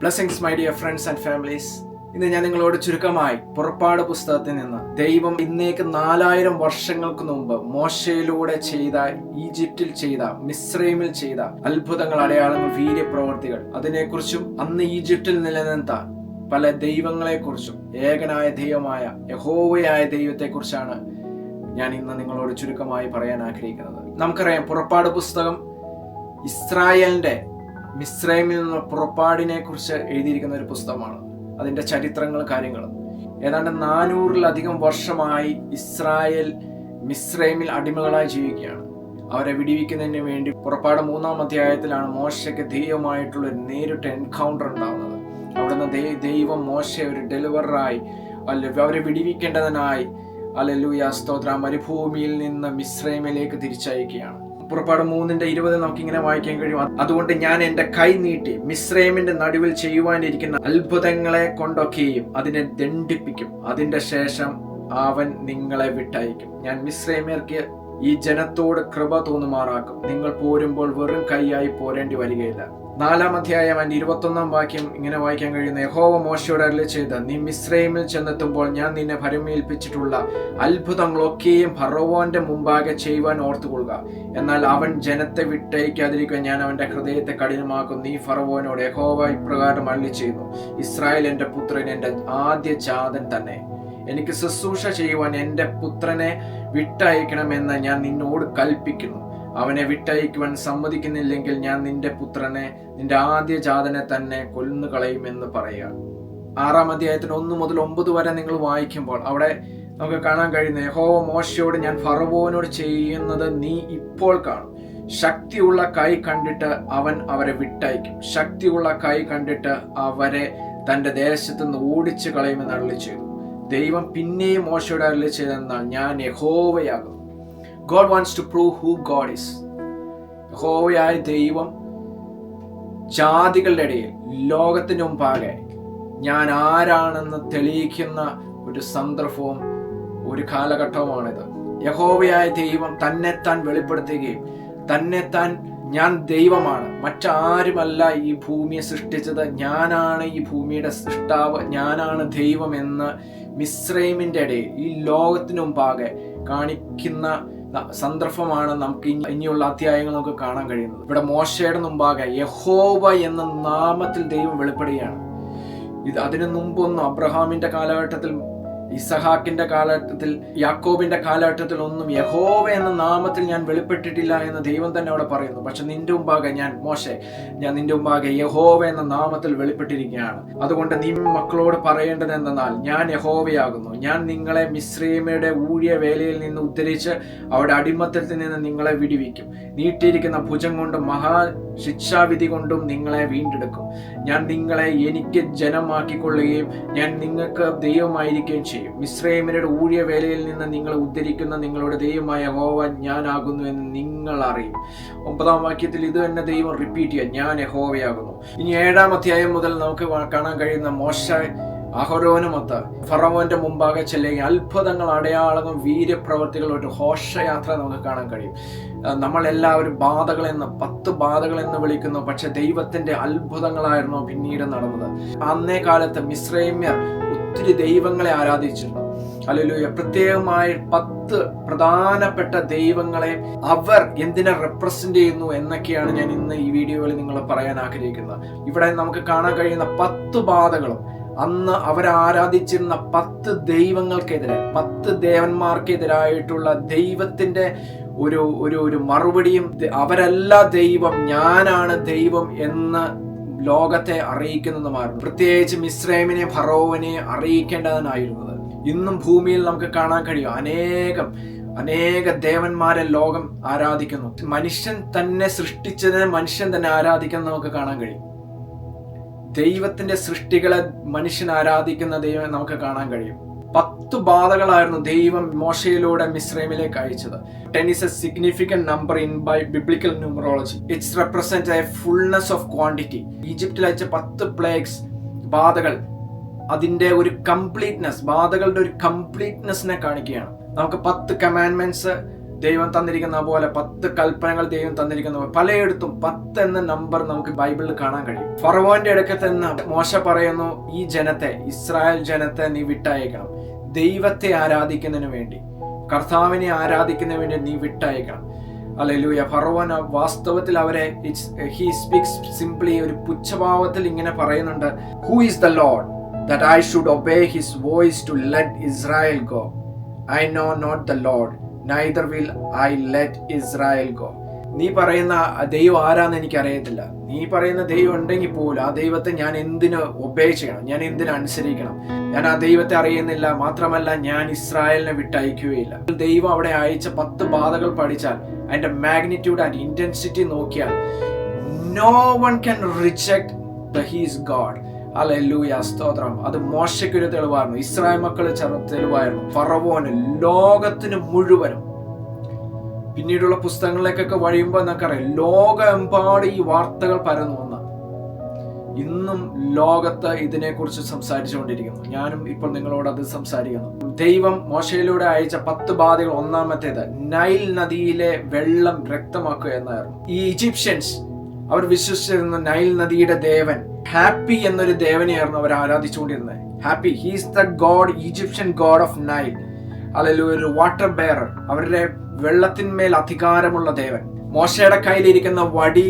Blessings my dear friends and families. ഇന്ന് ഞാൻ നിങ്ങളോട് ചുരുക്കമായി പുറപ്പാട് പുസ്തകത്തിൽ നിന്ന് ദൈവം ഇന്നേക്ക് 4000 വർഷങ്ങൾക്ക് മുമ്പ് മോശയിലൂടെ ചെയ്ത, ഈജിപ്തിൽ ചെയ്ത, മിസ്രൈമിൽ ചെയ്ത അത്ഭുതങ്ങൾ, അടയാളങ്ങൾ, വീര്യപ്രവർത്തികൾ, അതിനെക്കുറിച്ചും അന്ന് ഈജിപ്തിൽ നിലനിന്ന പല ദൈവങ്ങളെക്കുറിച്ചും ഏകനായ ദൈവമായ യഹോവയായ ദൈവത്തെക്കുറിച്ചാണ് ഞാൻ ഇന്ന് നിങ്ങളോട് ചുരുക്കമായി പറയാൻ ആഗ്രഹിക്കുന്നത്. നമുക്കറിയാം, പുറപ്പാട് പുസ്തകം ഇസ്രായേലിന്റെ മിസ്രൈമിൽ നിന്നുള്ള പുറപ്പാടിനെ കുറിച്ച് എഴുതിയിരിക്കുന്ന ഒരു പുസ്തകമാണ്. അതിന്റെ ചരിത്രങ്ങളും കാര്യങ്ങളും. ഏതാണ്ട് 400-ലധികം വർഷമായി ഇസ്രായേൽ മിസ്രൈമിൽ അടിമകളായി ജീവിക്കുകയാണ്. അവരെ വിടിവിക്കുന്നതിന് വേണ്ടി പുറപ്പാട് 3-ാം അധ്യായത്തിലാണ് മോശയ്ക്ക് ദൈവമായിട്ടുള്ള ഒരു നേരിട്ട് എൻകൗണ്ടർ ഉണ്ടാവുന്നത്. അവിടുന്ന് ദൈവം മോശയെ ഒരു ഡെലിവറായി, അവരെ വിടിവിക്കേണ്ടതിനായി ഹല്ലേലൂയ സ്തോത്രം, മരുഭൂമിയിൽ നിന്ന് മിസ്രൈമിലേക്ക് തിരിച്ചയക്കുകയാണ്. പുറപ്പാട് 3:20 നമുക്കിങ്ങനെ വായിക്കാൻ കഴിയും. അതുകൊണ്ട് ഞാൻ എൻ്റെ കൈ നീട്ടി മിസ്രൈമിന്റെ നടുവിൽ ചെയ്യുവാനിരിക്കുന്ന അത്ഭുതങ്ങളെ കൊണ്ടൊക്കെയും അതിനെ ദണ്ഡിപ്പിക്കും. അതിന്റെ ശേഷം അവൻ നിങ്ങളെ വിട്ടയക്കും. ഞാൻ മിസ്രൈമ്യർക്ക് ഈ ജനത്തോട് കൃപ തോന്നുമാറാക്കും. നിങ്ങൾ പോരുമ്പോൾ വെറും കൈയായി പോരേണ്ടി വരികയില്ല. 4-ാം അധ്യായം 21-ാം വാക്യം ഇങ്ങനെ വായിക്കാൻ കഴിയുന്നു. യഹോവ മോശയോട് അരുളിച്ചെയ്ത്, നീ മിസ്രൈമിൽ ചെന്നെത്തുമ്പോൾ ഞാൻ നിന്നെ ഭരമേൽപ്പിച്ചിട്ടുള്ള അത്ഭുതങ്ങളൊക്കെയും ഫറവോന്റെ മുമ്പാകെ ചെയ്യുവാൻ ഓർത്തുകൊള്ളുക. എന്നാൽ അവൻ ജനത്തെ വിട്ടയക്കാതിരിക്കാൻ ഞാൻ അവന്റെ ഹൃദയത്തെ കഠിനമാക്കും. നീ ഫറവോനോട്, യഹോവ ഇപ്രകാരം അരുളിച്ചെയ്യുന്നു, ഇസ്രായേൽ എന്റെ പുത്രൻ, എന്റെ ആദ്യ ജാതൻ തന്നെ. എനിക്ക് ശുശ്രൂഷ ചെയ്യുവാൻ എന്റെ പുത്രനെ വിട്ടയക്കണമെന്ന് ഞാൻ നിന്നോട് കൽപ്പിക്കുന്നു. അവനെ വിട്ടയക്കുവാൻ സമ്മതിക്കുന്നില്ലെങ്കിൽ ഞാൻ നിന്റെ പുത്രനെ, നിന്റെ ആദ്യ ജാതനെ തന്നെ കൊല്ലുകളയുമെന്ന് പറയുക. 6-ാം അധ്യായത്തിന് 1 മുതൽ 9 വരെ നിങ്ങൾ വായിക്കുമ്പോൾ അവിടെ നമുക്ക് കാണാൻ കഴിയുന്നത്, യഹോവ മോശയോട്, ഞാൻ ഫറവോനോട് ചെയ്യുന്നത് നീ ഇപ്പോൾ കാണും. ശക്തിയുള്ള കൈ കണ്ടിട്ട് അവൻ അവരെ വിട്ടയക്കും. ശക്തിയുള്ള കൈ കണ്ടിട്ട് അവരെ തന്റെ ദേശത്ത് നിന്ന് ഓടിച്ചു കളയുമെന്ന് അരുളിച്ചെയ്തു. ദൈവം പിന്നെയും മോശയോട് അരുളിച്ചെയ്തെന്നാൽ, ഞാൻ യഹോവയാകും. God wants to prove who God is. യഹോവയായ ദൈവം ജാതികളുടെ ഇടയിൽ, ലോകത്തിന് മുമ്പാകെ ഞാൻ ആരാണെന്ന് തെളിയിക്കുന്ന ഒരു സന്ദർഭവും ഒരു കാലഘട്ടവുമാണിത്. യഹോവയായ ദൈവം തന്നെത്താൻ വെളിപ്പെടുത്തുകയും തന്നെത്താൻ ഞാൻ ദൈവമാണ്, മറ്റാരുമല്ല ഈ ഭൂമിയെ സൃഷ്ടിച്ചത്, ഞാനാണ് ഈ ഭൂമിയുടെ സൃഷ്ടാവ്, ഞാനാണ് ദൈവം എന്ന് മിസ്രൈമിന്റെ ഇടയിൽ ഈ ലോകത്തിനു മുമ്പാകെ കാണിക്കുന്ന സന്ദർഭമാണ് നമുക്ക് ഇനിയുള്ള അധ്യായങ്ങൾ നമുക്ക് കാണാൻ കഴിയുന്നത്. ഇവിടെ മോശയുടെ മുമ്പാകെ യഹോവ എന്ന നാമത്തിൽ ദൈവം വെളിപ്പെടുകയാണ്. അതിനു മുമ്പൊന്നും അബ്രഹാമിന്റെ കാലഘട്ടത്തിൽ, ഇസഹാക്കിന്റെ കാലഘട്ടത്തിൽ, യാക്കോബിന്റെ കാലഘട്ടത്തിൽ ഒന്നും യഹോവ എന്ന നാമത്തിൽ ഞാൻ വെളിപ്പെട്ടിട്ടില്ല എന്ന് ദൈവം തന്നെ അവിടെ പറയുന്നു. പക്ഷെ നിന്റെ മുമ്പാകെ ഞാൻ നിന്റെ മുമ്പാകെ യഹോവ എന്ന നാമത്തിൽ വെളിപ്പെട്ടിരിക്കുകയാണ്. അതുകൊണ്ട് നീ മക്കളോട് പറയേണ്ടത് എന്തെന്നാൽ, ഞാൻ യഹോവയാകുന്നു. ഞാൻ നിങ്ങളെ മിസ്രൈമിയുടെ ഊഴിയ വേലയിൽ നിന്ന് ഉദ്ധരിച്ച് അവിടെ അടിമത്തത്തിൽ നിന്ന് നിങ്ങളെ വിടിവിക്കും. നീട്ടിയിരിക്കുന്ന ഭുജം കൊണ്ടും മഹാശിക്ഷാവിധി കൊണ്ടും നിങ്ങളെ വീണ്ടെടുക്കും. ഞാൻ നിങ്ങളെ എനിക്ക് ജനമാക്കിക്കൊള്ളുകയും ഞാൻ നിങ്ങൾക്ക് ദൈവമായിരിക്കുകയും ചെയ്യും. മിസ്രൈമിയുടെ ഊഴിയ വേലയിൽ നിന്ന് നിങ്ങളെ ഉദ്ധരിക്കുന്ന നിങ്ങളുടെ ദൈവമായ യഹോവ ഞാനാകുന്നു എന്ന് നിങ്ങൾ അറിയും. 9-ാം വാക്യത്തിൽ ഇത് തന്നെ ദൈവം റിപ്പീറ്റ് ചെയ്യുക, ഞാൻ യഹോവയാകുന്നു. ഇനി 7-ാം അധ്യായം മുതൽ നമുക്ക് കാണാൻ കഴിയുന്ന മോശ അഹരോനുമൊത്ത് ഫറവോന്റെ മുമ്പാകെ ചെല്ലുകയും അത്ഭുതങ്ങൾ, അടയാളങ്ങൾ, വീര്യപ്രവർത്തികൾ, ഒരു ഘോഷയാത്ര നമുക്ക് കാണാൻ കഴിയും. നമ്മളെല്ലാവരും 10 ബാധകൾ എന്ന് വിളിക്കുന്നു. പക്ഷെ ദൈവത്തിന്റെ അത്ഭുതങ്ങളായിരുന്നു പിന്നീട് നടന്നത്. അന്നേ കാലത്ത് മിസ്രൈമ്യർ ഒത്തിരി ദൈവങ്ങളെ ആരാധിച്ചിരുന്നു. ഹല്ലേലൂയ. പ്രത്യേകമായി 10 പ്രധാനപ്പെട്ട ദൈവങ്ങളെ അവർ എന്തിനെ റെപ്രസെന്റ് ചെയ്യുന്നു എന്നൊക്കെയാണ് ഞാൻ ഇന്ന് ഈ വീഡിയോയിൽ നിങ്ങൾ പറയാൻ ആഗ്രഹിക്കുന്നത്. ഇവിടെ നമുക്ക് കാണാൻ കഴിയുന്ന 10 ബാധകളും അന്ന് അവരാരാധിച്ചിരുന്ന 10 ദൈവങ്ങൾക്കെതിരെ, 10 ദേവന്മാർക്കെതിരായിട്ടുള്ള ദൈവത്തിന്റെ ഒരു മറുപടിയും, അവരല്ല ദൈവം, ഞാനാണ് ദൈവം എന്ന് ലോകത്തെ അറിയിക്കുന്നതുമായിരുന്നു. പ്രത്യേകിച്ച് മിസ്രൈമിനെ, ഫറവോനെ അറിയിക്കേണ്ടതിനായിരുന്നത്. ഇന്നും ഭൂമിയിൽ നമുക്ക് കാണാൻ കഴിയും അനേക ദേവന്മാരെ ലോകം ആരാധിക്കുന്നു. മനുഷ്യൻ തന്നെ സൃഷ്ടിച്ചതിനെ മനുഷ്യൻ തന്നെ ആരാധിക്കുന്നത് നമുക്ക് കാണാൻ കഴിയും. ദൈവത്തിന്റെ സൃഷ്ടികളെ മനുഷ്യൻ ആരാധിക്കുന്ന ദൈവം നമുക്ക് കാണാൻ കഴിയും. 10 ബാധകളായിരുന്നു ദൈവം മോശയിലൂടെ മിസ്രൈമിലേക്ക് അയച്ചത്. 10 is a significant number in biblical numerology. It represents a fullness of quantity. ഈജിപ്തിൽ അയച്ച 10 പ്ലേഗ്സ്, ബാധകൾ, അതിന്റെ ഒരു കംപ്ലീറ്റ്നെസ്, ബാധകളുടെ ഒരു കംപ്ലീറ്റ്നെസ്സിനെ കാണിക്കുകയാണ്. നമുക്ക് 10 കമാൻഡ്മെന്റ്സ് ദൈവം തന്നിരിക്കുന്ന പോലെ 10 കൽപ്പനകൾ ദൈവം തന്നിരിക്കുന്ന പോലെ പലയിടത്തും 10 എന്ന നമ്പർ നമുക്ക് ബൈബിളിൽ കാണാൻ കഴിയും. ഫറവോന്റെ അടുക്കൽ നിന്ന് മോശ പറയുന്നു, ഈ ജനത്തെ, ഇസ്രായേൽ ജനത്തെ നീ വിട്ടയക്കണം. ദൈവത്തെ ആരാധിക്കുന്നതിന് വേണ്ടി, കർത്താവിനെ ആരാധിക്കുന്നതിന് വേണ്ടി നീ വിട്ടയക്കണം. ഹല്ലേലൂയ. ഫറവോൻ വാസ്തവത്തിൽ അവരെ ഹി സ്പീക്സ് സിംപ്ലി, ഒരു പുച്ഛഭാവത്തിൽ ഇങ്ങനെ പറയുന്നുണ്ട്, who is the Lord that I should obey his voice to let Israel go? I know not the Lord, neither will I let Israel go. നീ പറയുന്ന ദൈവം ആരാന്ന് എനിക്ക് അറിയത്തില്ല. നീ പറയുന്ന ദൈവം ഉണ്ടെങ്കിൽ പോലും ആ ദൈവത്തെ ഞാൻ എന്തിന് ഒബേ ചെയ്യണം, ഞാൻ എന്തിനു അനുസരിക്കണം? ഞാൻ ആ ദൈവത്തെ അറിയുന്നില്ല. മാത്രമല്ല, ഞാൻ ഇസ്രായേലിനെ വിട്ടയക്കുകയില്ല. ദൈവം അവിടെ അയച്ച 10 ബാധകൾ പഠിച്ചാൽ, അതിന്റെ മാഗ്നിറ്റ്യൂഡ് ആൻഡ് ഇന്റൻസിറ്റി നോക്കിയാൽ, no one can reject the he is God. Hallelujah, സ്തോത്രം. അത് മോശയ്ക്കൊരു തെളിവായിരുന്നു, ഇസ്രായേൽ മക്കള് തെളിവായിരുന്നു, ഫറവോന്, ലോകത്തിന് മുഴുവനും. പിന്നീടുള്ള പുസ്തകങ്ങളിലേക്കൊക്കെ വഴിയുമ്പോൾ നമുക്കറിയാം, ലോകമെമ്പാട് ഈ വാർത്തകൾ പരന്നു വന്ന. ഇന്നും ലോകത്ത് ഇതിനെക്കുറിച്ച് സംസാരിച്ചുകൊണ്ടിരിക്കുന്നു. ഞാനും ഇപ്പോൾ നിങ്ങളോട് അത് സംസാരിക്കുന്നു. ദൈവം മോശയിലൂടെ അയച്ച 10 ബാധകൾ, ഒന്നാമത്തേത് നൈൽ നദിയിലെ വെള്ളം രക്തമാക്കുക എന്നായിരുന്നു. ഈ ഈജിപ്ഷ്യൻസ് അവർ വിശ്വസിച്ചിരുന്ന നൈൽ നദിയുടെ ദേവൻ ഹാപ്പി എന്നൊരു ദേവനെയായിരുന്നു അവർ ആരാധിച്ചുകൊണ്ടിരുന്നത്. Hapi, he's the god, Egyptian god of Nile. അല്ലെങ്കിൽ ഒരു വാട്ടർ ബെയറർ, അവരുടെ വെള്ളത്തിന്മേൽ അധികാരമുള്ള ദേവൻ. മോശയുടെ കയ്യിലിരിക്കുന്ന വടി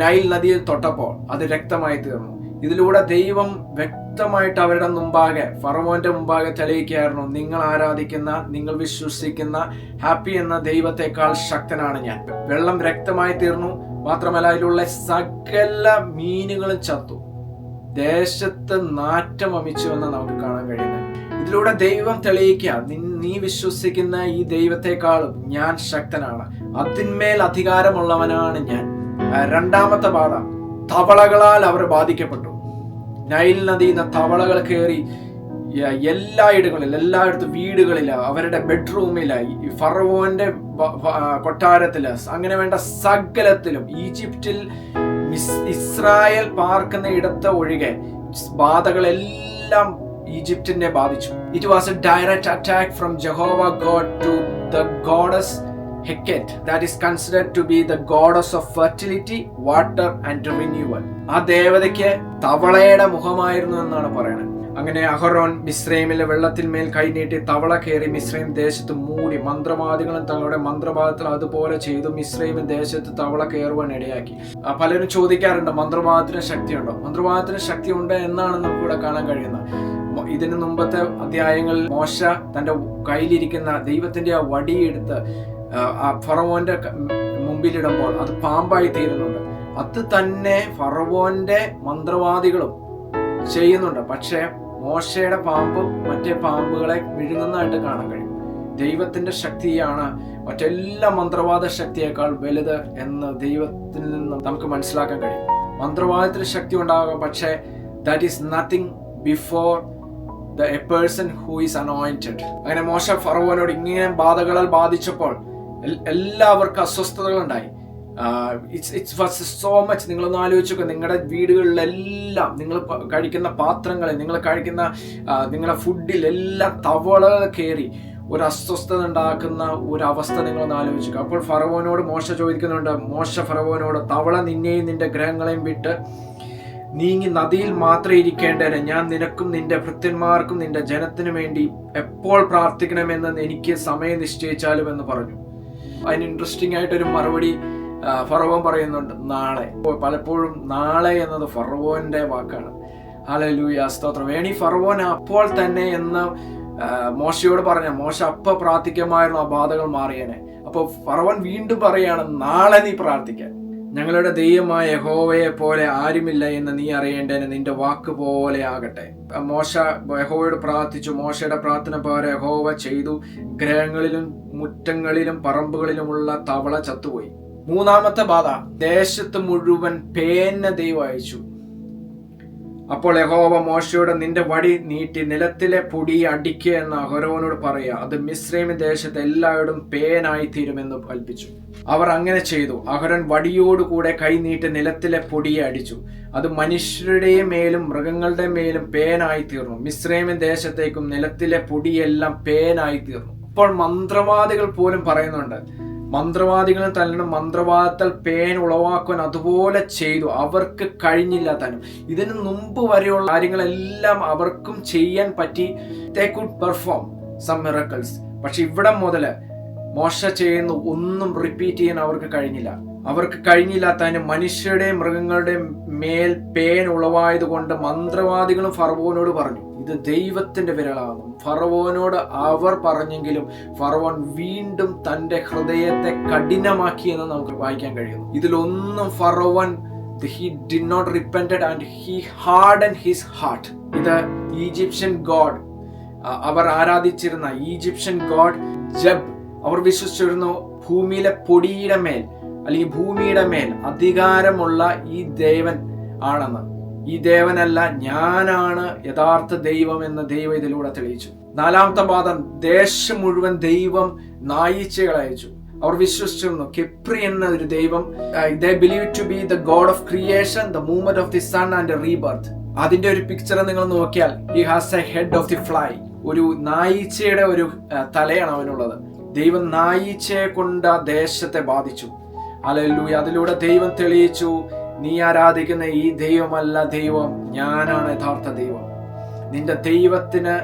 നൈൽ നദിയിൽ തൊട്ടപ്പോൾ അത് രക്തമായി തീർന്നു. ഇതിലൂടെ ദൈവം വ്യക്തമായിട്ട് അവരുടെ മുമ്പാകെ, ഫറവോന്റെ മുമ്പാകെ തെളിയിക്കുകയായിരുന്നു, നിങ്ങൾ ആരാധിക്കുന്ന, നിങ്ങൾ വിശ്വസിക്കുന്ന ഹാപ്പി എന്ന ദൈവത്തെക്കാൾ ശക്തനാണ് ഞാൻ. വെള്ളം രക്തമായി തീർന്നു. മാത്രമല്ല, അതിലുള്ള സകല മീനുകളും ചത്തു. ദേശത്ത് നാറ്റം വമിച്ചു എന്ന് നമുക്ക് കാണാൻ കഴിയുന്നത്. ഇതിലൂടെ ദൈവം തെളിയിക്കുക, നീ വിശ്വസിക്കുന്ന ഈ ദൈവത്തെക്കാളും ഞാൻ ശക്തനാണ്, അതിന്മേൽ അധികാരമുള്ളവനാണ് ഞാൻ. രണ്ടാമത്തെ ബാധ, തവളകളാൽ അവർ ബാധിക്കപ്പെട്ടു. നൈൽ നദിയിൽ നിന്ന് തവളകൾ കയറി എല്ലായിടത്തും വീടുകളില്, അവരുടെ ബെഡ്റൂമില്, ഫറവോന്റെ കൊട്ടാരത്തില്, അങ്ങനെ വേണ്ട സകലത്തിലും, ഈജിപ്തിൽ ഇസ്രായേൽ പാർക്കുന്ന ഇടത്ത് ഒഴികെ ബാധകളെല്ലാം ഈജിപ്തിനെ ബാധിച്ചു. It was a direct attack from Jehovah God to the goddess Heket, that is considered to be the goddess of fertility, water and renewal. ആ ദേവതയ്ക്ക് തവളയുടെ മുഖമായിരുന്നു എന്നാണ് പറയുന്നത്. അങ്ങനെ അഹരോൻ മിസ്രൈമിലെ വെള്ളത്തിന്മേൽ കൈനീട്ടി തവള കയറി മിസ്രൈം ദേശത്ത് മൂടി. മന്ത്രവാദികളും തങ്ങളുടെ മന്ത്രവാദത്തിൽ അതുപോലെ ചെയ്തു. മിസ്രൈമിൻ ദേശത്ത് തവള കയറുവാൻ ഇടയാക്കി. പലരും ചോദിക്കാറുണ്ട്, മന്ത്രവാദത്തിന് ശക്തിയുണ്ടോ? മന്ത്രവാദത്തിന് ശക്തിയുണ്ട് എന്നാണ് നമുക്കിവിടെ കാണാൻ കഴിയുന്നത്. ഇതിന് മുമ്പത്തെ അധ്യായങ്ങളിൽ മോശ തന്റെ കയ്യിലിരിക്കുന്ന ദൈവത്തിന്റെ ആ വടിയെടുത്ത് ഫറവോന്റെ മുമ്പിലിടുമ്പോൾ അത് പാമ്പായി തീരുന്നുണ്ട്. അത് തന്നെ ഫറവോന്റെ മന്ത്രവാദികളും ചെയ്യുന്നുണ്ട്. പക്ഷെ മോശയുടെ പാമ്പ് മറ്റേ പാമ്പുകളെ വിഴുങ്ങുന്നതായിട്ട് കാണാൻ കഴിയും. ദൈവത്തിന്റെ ശക്തിയാണ് മറ്റെല്ലാ മന്ത്രവാദ ശക്തിയേക്കാൾ വലുത് എന്ന് ദൈവത്തിൽ നിന്ന് നമുക്ക് മനസ്സിലാക്കാൻ കഴിയും. മന്ത്രവാദത്തിന് ശക്തി ഉണ്ടാകാം, പക്ഷെ that is nothing before a person who is anointed. അങ്ങനെ മോശ ഫറവോനോട് ഇങ്ങനെ ബാധകളാൽ ബാധിച്ചപ്പോൾ എല്ലാവർക്കും അസ്വസ്ഥതകളുണ്ടായി. It's was so much. നിങ്ങളൊന്ന് ആലോചിച്ച് നോക്കുക, നിങ്ങളുടെ വീടുകളിലെല്ലാം നിങ്ങൾ കഴിക്കുന്ന പാത്രങ്ങളിൽ, നിങ്ങൾ കഴിക്കുന്ന നിങ്ങളുടെ ഫുഡിലെല്ലാം തവളകൾ കയറി ഒരു അസ്വസ്ഥത ഉണ്ടാക്കുന്ന ഒരു അവസ്ഥ നിങ്ങളൊന്ന് ആലോചിക്കുക. അപ്പോൾ ഫറവോനോട് മോശ ചോദിക്കുന്നുണ്ട്, മോശ ഫറവോനോട്, തവള നിന്നെയും നിന്റെ ഗ്രഹങ്ങളെയും വിട്ട് നീങ്ങി നദിയിൽ മാത്രം ഇരിക്കേണ്ടതിന് ഞാൻ നിനക്കും നിന്റെ ഭൃത്യന്മാർക്കും നിന്റെ ജനത്തിനു വേണ്ടി എപ്പോൾ പ്രാർത്ഥിക്കണമെന്ന് എനിക്ക് സമയം നിശ്ചയിച്ചാലും എന്ന് പറഞ്ഞു. അതിന് ഇൻട്രസ്റ്റിംഗ് ആയിട്ടൊരു മറുപടി ഫറവോൻ പറയുന്നുണ്ട്, നാളെ. പലപ്പോഴും നാളെ എന്നത് ഫറവോന്റെ വാക്കാണ്. ഹല്ലേലൂയ, സ്തോത്രം. വേണി ഫറവോൻ അപ്പോൾ തന്നെ എന്ന് മോശയോട് പറഞ്ഞ, മോശ അപ്പ പ്രാർത്ഥിക്കുമായിരുന്നു, ആ ബാധകൾ മാറിയേനെ. അപ്പൊ ഫറവോൻ വീണ്ടും പറയാണ്, നാളെ നീ പ്രാർത്ഥിക്കാൻ. ഞങ്ങളുടെ ദൈവമായ യഹോവയെ പോലെ ആരുമില്ല എന്ന് നീ അറിയേണ്ടതിന് നിന്റെ വാക്ക് പോലെ ആകട്ടെ. മോശ യഹോവയോട് പ്രാർത്ഥിച്ചു. മോശയുടെ പ്രാർത്ഥന പോലെ യഹോവ ചെയ്തു. ഗ്രഹങ്ങളിലും മുറ്റങ്ങളിലും പറമ്പുകളിലുമുള്ള തവള ചത്തുപോയി. മൂന്നാമത്തെ ബാധ, ദേശത്ത് മുഴുവൻ പേന ദൈവം അയച്ചു. അപ്പോൾ യഹോവ മോശയോട്, നിന്റെ വടി നീട്ടി നിലത്തിലെ പൊടി അടിക്കുക എന്ന് അഹരോനോട് പറയുക, അത് മിസ്രൈം ദേശത്ത് എല്ലായിടും പേനായി തീരുമെന്ന് കൽപ്പിച്ചു. അവർ അങ്ങനെ ചെയ്തു. അഹരോൻ വടിയോടുകൂടെ കൈനീട്ടി നിലത്തിലെ പൊടിയെ അടിച്ചു. അത് മനുഷ്യരുടെയും മേലും മൃഗങ്ങളുടെ മേലും പേനായി തീർന്നു. മിസ്രൈം ദേശത്തേക്കും നിലത്തിലെ പൊടിയെല്ലാം പേനായി തീർന്നു. ഇപ്പോൾ മന്ത്രവാദികൾ പോലും പറയുന്നുണ്ട്, മന്ത്രവാദികളെ തല്ലണം, മന്ത്രവാദത്താൽ പേൻ ഉളവാക്കുവാൻ അതുപോലെ ചെയ്തു, അവർക്ക് കഴിഞ്ഞില്ല താനും. ഇതിന് മുമ്പ് വരെയുള്ള കാര്യങ്ങളെല്ലാം അവർക്കും ചെയ്യാൻ പറ്റി. they could perform some miracles. പക്ഷെ ഇവിടെ മുതൽ മോശ ചെയ്യുന്ന ഒന്നും റിപ്പീറ്റ് ചെയ്യാൻ അവർക്ക് കഴിഞ്ഞില്ല താനും. മനുഷ്യരുടെയും മൃഗങ്ങളുടെയും മേൽ പേൻ ഉളവായത് കൊണ്ട് മന്ത്രവാദികളും ഫറവോനോട് പറഞ്ഞു, ഇത് ദൈവത്തിന്റെ വിരലാണ്. ഫറവോനോട് അവർ പറഞ്ഞെങ്കിലും ഫറവോൻ വീണ്ടും തന്റെ ഹൃദയത്തെ കഠിനമാക്കിയെന്ന് നമുക്ക് വായിക്കാൻ കഴിയുന്നു. ഇതിലൊന്നും ഫറവോൻ he did not repented and he hardened his heart. ഇത് ഈജിപ്ഷ്യൻ ഗോഡ്, അവർ ആരാധിച്ചിരുന്ന ഈജിപ്ഷ്യൻ ഗോഡ് ജബ്, അവർ വിശ്വസിച്ചിരുന്നു ഭൂമിയിലെ പൊടിയുടെ മേൽ അല്ലെങ്കിൽ ഭൂമിയുടെ മേൽ അധികാരമുള്ള ഈ ദേവൻ ആണെന്ന്. ഈ ദേവനല്ല, ഞാനാണ് യഥാർത്ഥ ദൈവം എന്ന് ദൈവം ഇതിലൂടെ തെളിയിച്ചു. നാലാമത്തെ വാദം, ദേശം മുഴുവൻ ദൈവം നായിച്ചകളെ അയച്ചു. അവർ വിശ്വസിച്ചിരുന്നു കെപ്രി എന്ന ഒരു ദൈവം, they believed to be the god of creation, the movement of the sun and the rebirth. അതിന്റെ ഒരു പിക്ചർ നിങ്ങൾ നോക്കിയാൽ he has a head of the fly, ഒരു നായിച്ചയുടെ ഒരു തലയാണ് അവനുള്ളത്. ദൈവം നായിച്ചയെ കൊണ്ട് ദേശത്തെ ബാധിച്ചു. ഹല്ലേലൂയ. അതിലൂടെ ദൈവം തെളിയിച്ചു, നീ ആരാധിക്കുന്ന ഈ ദൈവമല്ല ദൈവം, ഞാനാണ് യഥാർത്ഥ ദൈവം. നിന്റെ ദൈവത്തിന്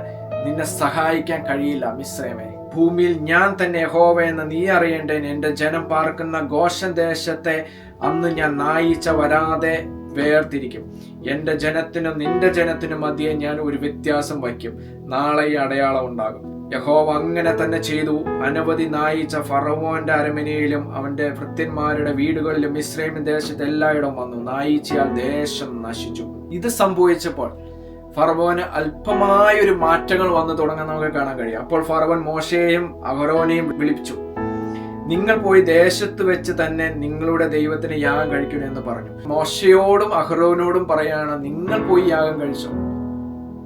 നിന്നെ സഹായിക്കാൻ കഴിയില്ല മിസ്രൈമേ. ഭൂമിയിൽ ഞാൻ തന്നെ യഹോവ എന്ന് നീ അറിയേണ്ടതിന് എന്റെ ജനം പാർക്കുന്ന ഗോഷൻ ദേശത്തെ അന്ന് ഞാൻ നായിച്ച വരാതെ വേർതിരിക്കും. എന്റെ ജനത്തിനും നിന്റെ ജനത്തിനും മധ്യേ ഞാൻ ഒരു വ്യത്യാസം വയ്ക്കും. നാളെ ഈ അടയാളം ഉണ്ടാകും. യഹോവ അങ്ങനെ തന്നെ ചെയ്തു. അനവധി നായിച്ച ഫറവോന്റെ അരമനയിലും അവന്റെ ഭൃത്യന്മാരുടെ വീടുകളിലും മിസ്രൈം ദേശത്ത് എല്ലായിടവും വന്നു. നായിച്ചയാൽ ദേശം നശിച്ചു. ഇത് സംഭവിച്ചപ്പോൾ ഫറവോന് അല്പമായൊരു മാറ്റങ്ങൾ വന്നു തുടങ്ങാൻ നമുക്ക് കാണാൻ കഴിയും. അപ്പോൾ ഫറവോൻ മോശയെയും അഹരോനെയും വിളിച്ചു, നിങ്ങൾ പോയി ദേശത്ത് വെച്ച് തന്നെ നിങ്ങളുടെ ദൈവത്തിന് യാഗം കഴിക്കണം എന്ന് പറഞ്ഞു. മോശയോടും അഹരോനോടും പറയാണ്, നിങ്ങൾ പോയി യാഗം കഴിച്ചോ.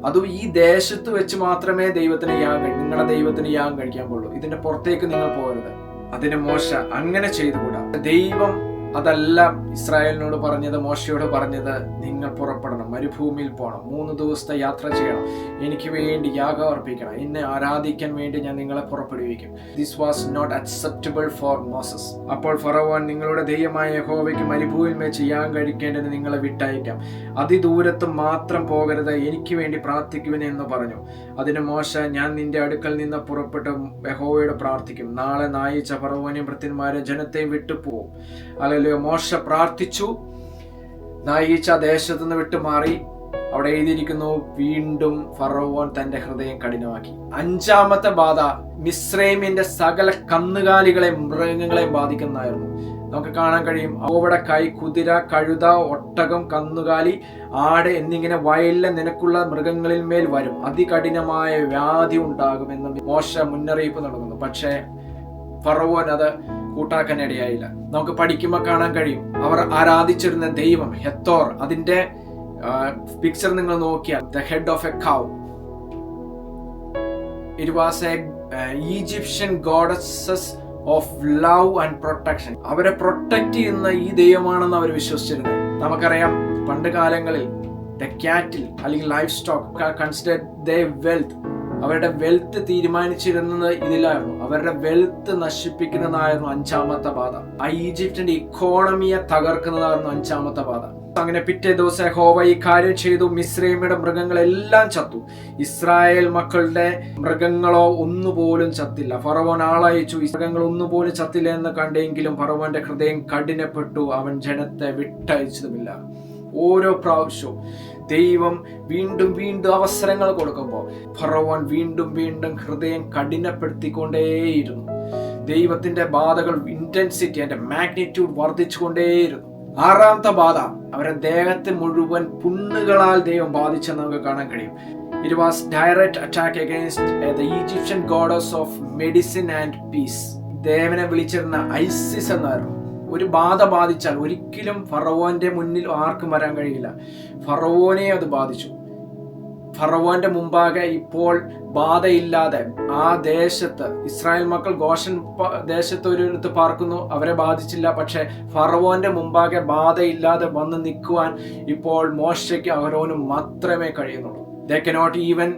അതും ഈ ദേശത്ത് വെച്ച് മാത്രമേ നിങ്ങളുടെ ദൈവത്തിന് യാഗം കഴിക്കാൻ പാടുള്ളൂ. ഇതിന്റെ പുറത്തേക്ക് നിങ്ങൾ പോകരുത്. അതിന് മോശ അങ്ങനെ ചെയ്തുകൂടാ. ദൈവം അതല്ല ഇസ്രായേലിനോട് പറഞ്ഞത്, മോശയോട് പറഞ്ഞത്, നിങ്ങൾ പുറപ്പെടണം, മരുഭൂമിയിൽ പോകണം, 3 ദിവസത്തെ യാത്ര ചെയ്യണം, എനിക്ക് വേണ്ടി യാഗം അർപ്പിക്കണം, എന്നെ ആരാധിക്കാൻ വേണ്ടി ഞാൻ നിങ്ങളെ പുറപ്പെടുവിക്കും. This was not acceptable for Moses. അപ്പോൾ ഫറവോൻ, നിങ്ങളുടെ ദൈവമായ യഹോവയ്ക്ക് മരുഭൂമിയിൽ വെച്ച് യാഗം കഴിക്കേണ്ടതിന് നിങ്ങളെ വിട്ടയക്കാം, അതിദൂരത്ത് മാത്രം പോകരുത്, എനിക്ക് വേണ്ടി പ്രാർത്ഥിക്കുവിനെ എന്ന് പറഞ്ഞു. അതിന് മോശ, ഞാൻ നിന്റെ അടുക്കൽ നിന്ന് പുറപ്പെട്ട് യഹോവയോട് പ്രാർത്ഥിക്കും, നാളെ നായിച്ച ഫറവോനെയും ഭൃത്യന്മാരെ ജനത്തെയും വിട്ടുപോകും. അല്ലെങ്കിൽ മോശ പ്രാർത്ഥിച്ചു. നായിച്ച ദേശത്ത് നിന്ന് വിട്ടുമാറി. അവിടെ എഴുതിയിരിക്കുന്നു, വീണ്ടും ഫറവോൻ തന്റെ ഹൃദയം കഠിനമാക്കി. 5ാമത്തെ ബാധ മിസ്രൈമിന്റെ സകല കന്നുകാലികളെയും മൃഗങ്ങളെയും ബാധിക്കുന്നതായിരുന്നു. നമുക്ക് കാണാൻ കഴിയും, അവിടെ കൈ, കുതിര, കഴുത, ഒട്ടകം, കന്നുകാലി, ആട് എന്നിങ്ങനെ വയലിലെ നിനക്കുള്ള മൃഗങ്ങളിൽ മേൽ വരും, അതികഠിനമായ വ്യാധി ഉണ്ടാകുമെന്ന് മോശ മുന്നറിയിപ്പ് നൽകുന്നു. പക്ഷേ ഫറവോൻ അത് കൂട്ടാക്കാൻ ഇടയായില്ല. നമുക്ക് പഠിക്കുമ്പോൾ കാണാൻ കഴിയും, അവർ ആരാധിച്ചിരുന്ന ദൈവം ഹെത്തോർ, അതിന്റെ പിക്ചർ നിങ്ങൾ നോക്കിയാൽ, the head of A cow. It was A Egyptian goddesses of love and protection. അവരെ പ്രൊട്ടക്ട് ചെയ്യുന്ന ഈ ദൈവമാണെന്ന് അവർ വിശ്വസിച്ചിരുന്നത്. നമുക്കറിയാം, പണ്ട് കാലങ്ങളിൽ ദ കാറ്റിൽ അല്ലെങ്കിൽ life stock considered the wealth. അവരുടെ വെൽത്ത് തീരുമാനിച്ചിരുന്നത് ഇതിലായിരുന്നു. അവരുടെ വെൽത്ത് നശിപ്പിക്കുന്നതായിരുന്നു 5ാമത്തെ ബാധ. ആ ഈജിപ്തിന്റെ ഇക്കോണമിയെ തകർക്കുന്നതായിരുന്നു 5ാമത്തെ ബാധ. അങ്ങനെ പിറ്റേ ദിവസം യഹോവ ഈ കാര്യം ചെയ്തു. മിസ്രൈമിയുടെ മൃഗങ്ങളെല്ലാം ചത്തു, ഇസ്രായേൽ മക്കളുടെ മൃഗങ്ങളോ ഒന്നുപോലും ചത്തില്ല. ഫറവോൻ ആളയച്ചു, മൃഗങ്ങൾ ഒന്നുപോലും ചത്തില്ല എന്ന് കണ്ടെങ്കിലും ഫറവോന്റെ ഹൃദയം കഠിനപ്പെട്ടു, അവൻ ജനത്തെ വിട്ടയച്ചതുമില്ല. ഓരോ പ്രാവശ്യവും ദൈവം വീണ്ടും വീണ്ടും അവസരങ്ങൾ കൊടുക്കുമ്പോൾ ഫറവോൻ വീണ്ടും വീണ്ടും ഹൃദയം കഠിനപ്പെടുത്തിക്കൊണ്ടേയിരുന്നു. ദൈവത്തിന്റെ ബാധകൾ ഇന്റൻസിറ്റി, അതിന്റെ മാഗ്നിറ്റ്യൂഡ് വർദ്ധിച്ചുകൊണ്ടേയിരുന്നു. 6ാമത്തെ ബാധ അവരുടെ ദേഹത്തെ മുഴുവൻ പുണ്ണുകളാൽ ദൈവം ബാധിച്ചെന്ന് നമുക്ക് കാണാൻ കഴിയും. It was direct attack against the Egyptian goddess of medicine and piece. ദേവനെ വിളിച്ചിരുന്ന ഐസിസ് എന്നായിരുന്നു. ഒരു ബാധ ബാധിച്ചാൽ ഒരിക്കലും ഫറവോന്റെ മുന്നിൽ ആർക്കും വരാൻ കഴിയില്ല. ഫറവോനെ അത് ബാധിച്ചു. ഫറവോന്റെ മുമ്പാകെ ഇപ്പോൾ ബാധയില്ലാതെ ആ ദേശത്ത് ഇസ്രായേൽ മക്കൾ ഗോഷൻ ദേശത്ത് ഒരിടത്ത് പാർക്കുന്നു, അവരെ ബാധിച്ചില്ല. പക്ഷെ ഫറവോന്റെ മുമ്പാകെ ബാധയില്ലാതെ വന്ന് നിൽക്കുവാൻ ഇപ്പോൾ മോശയ്ക്ക് അഹരോനും മാത്രമേ കഴിയുന്നുള്ളൂ. They cannot even